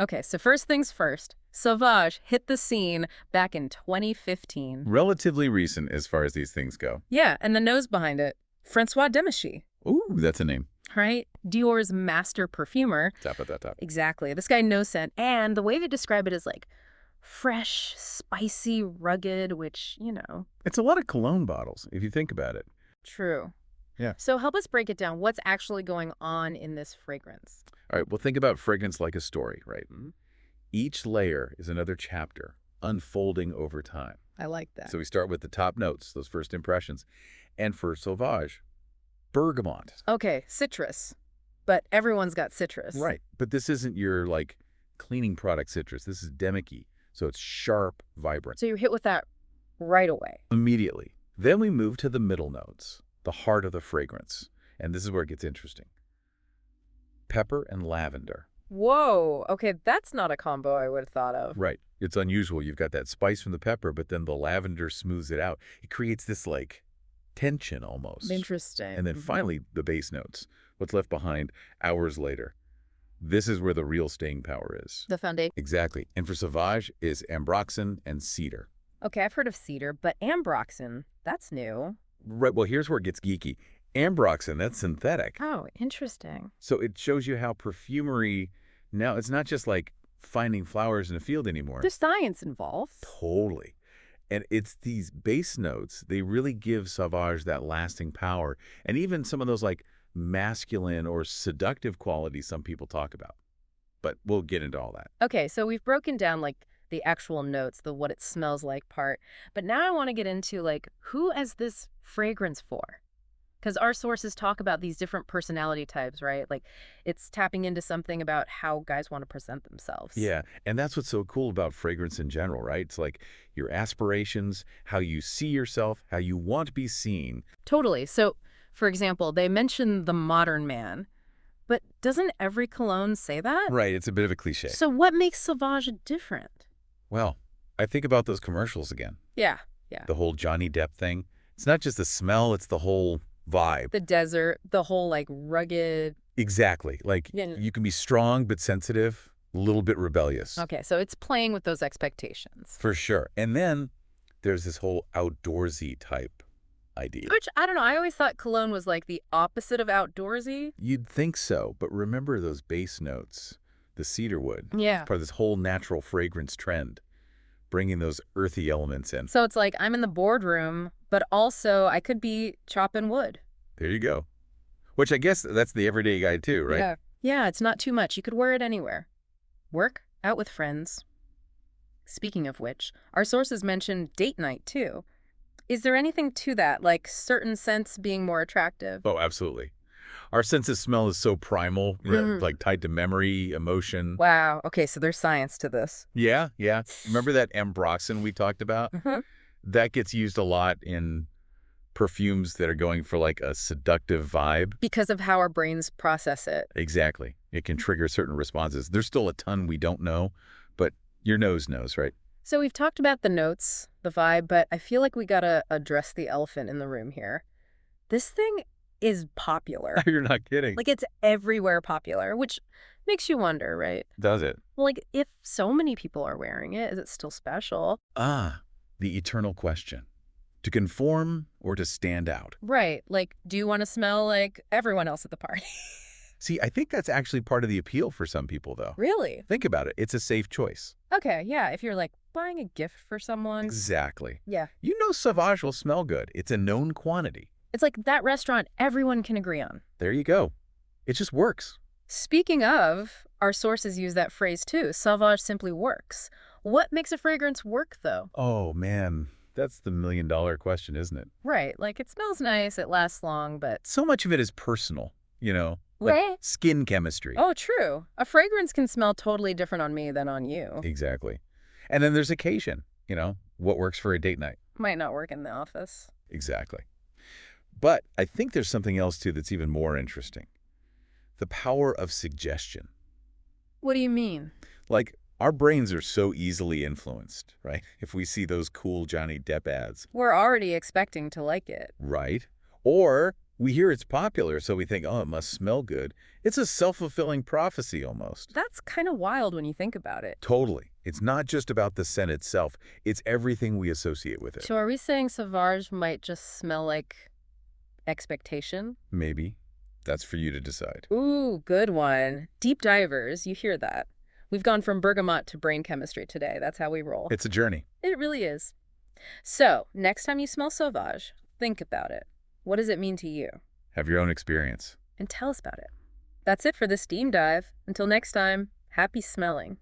Okay, so first things first. Sauvage hit the scene back in 2015. Relatively recent as far as these things go. Yeah, and the nose behind it, Francois Demichy, Ooh, that's a name. right? Dior's master perfumer. Top of that top. Exactly. This guy knows scent, and the way they describe it is like fresh, spicy, rugged, which, It's a lot of cologne bottles, if you think about it. true. Yeah. So help us break it down. What's actually going on in this fragrance? All right, well, think about fragrance like a story, right? Each layer is another chapter unfolding over time. I like that. So we start with the top notes, those first impressions. And for Sauvage, bergamot. Okay, citrus. But everyone's got citrus. Right. But this isn't your, cleaning product citrus. This is demicky. So it's sharp, vibrant. So you're hit with that right away. Immediately. Then we move to the middle notes, the heart of the fragrance. And this is where it gets interesting. Pepper and lavender. Whoa. Okay, that's not a combo I would have thought of. Right. It's unusual. You've got that spice from the pepper, but then the lavender smooths it out. It creates this, tension almost. Interesting. And then finally, the base notes. What's left behind hours later. This is where the real staying power is. The foundation. Exactly. And for Sauvage is ambroxan and cedar. Okay, I've heard of cedar, but ambroxan, that's new. Right. Well, here's where it gets geeky. Ambroxan, that's synthetic. Oh, interesting. So it shows you how perfumery, now it's not just like finding flowers in a field anymore. There's science involved. Totally. And it's these base notes, they really give Sauvage that lasting power. And even some of those masculine or seductive qualities some people talk about. But we'll get into all that. Okay, so we've broken down the actual notes, the what it smells like part. But now I want to get into who is this fragrance for? Because our sources talk about these different personality types, right? It's tapping into something about how guys want to present themselves. Yeah, and that's what's so cool about fragrance in general, right? It's your aspirations, how you see yourself, how you want to be seen. Totally. So, for example, they mention the modern man, but doesn't every cologne say that? Right, it's a bit of a cliche. So what makes Sauvage different? Well, I think about those commercials again. Yeah. The whole Johnny Depp thing. It's not just the smell, it's the whole vibe. The desert, the whole rugged. Exactly. You can be strong but sensitive, a little bit rebellious. Okay, so it's playing with those expectations. For sure. And then there's this whole outdoorsy type idea. Which, I don't know, I always thought cologne was the opposite of outdoorsy. You'd think so, but remember those base notes, the cedarwood. Yeah. It's part of this whole natural fragrance trend, bringing those earthy elements in. So it's I'm in the boardroom, but also I could be chopping wood. There you go. Which I guess that's the everyday guy too, right? Yeah. Yeah, it's not too much. You could wear it anywhere. Work, out with friends. Speaking of which, our sources mention date night too. Is there anything to that, certain scents being more attractive? Oh, absolutely. Our sense of smell is so primal, tied to memory, emotion. Wow. Okay, so there's science to this. Yeah. Remember that ambroxan we talked about? Mm-hmm. That gets used a lot in perfumes that are going for a seductive vibe. Because of how our brains process it. Exactly. It can trigger certain responses. There's still a ton we don't know, but your nose knows, right? So we've talked about the notes, the vibe, but I feel like we gotta address the elephant in the room here. This thing is popular. You're not kidding. It's everywhere popular, which makes you wonder, right? Does it? Well, if so many people are wearing it, is it still special? Ah, the eternal question. To conform or to stand out? Right. Do you want to smell like everyone else at the party? See, I think that's actually part of the appeal for some people, though. Really? Think about it. It's a safe choice. Okay, yeah. If you're buying a gift for someone. Exactly. Yeah. You know Sauvage will smell good. It's a known quantity. It's that restaurant everyone can agree on. There you go. It just works. Speaking of, our sources use that phrase too. Sauvage simply works. What makes a fragrance work, though? Oh, man. That's the million-dollar question, isn't it? Right. It smells nice, it lasts long, but... So much of it is personal, Right. Skin chemistry. Oh, true. A fragrance can smell totally different on me than on you. Exactly. And then there's occasion, what works for a date night. Might not work in the office. Exactly. But I think there's something else, too, that's even more interesting. The power of suggestion. What do you mean? Our brains are so easily influenced, right? If we see those cool Johnny Depp ads. We're already expecting to like it. Right. Or We hear it's popular, so we think, oh, it must smell good. It's a self-fulfilling prophecy almost. That's kind of wild when you think about it. Totally. It's not just about the scent itself. It's everything we associate with it. So are we saying Sauvage might just smell like expectation? Maybe. That's for you to decide. Ooh, good one. Deep divers, you hear that. We've gone from bergamot to brain chemistry today. That's how we roll. It's a journey. It really is. So, next time you smell Sauvage, think about it. What does it mean to you? Have your own experience. And tell us about it. That's it for this steam dive. Until next time, happy smelling.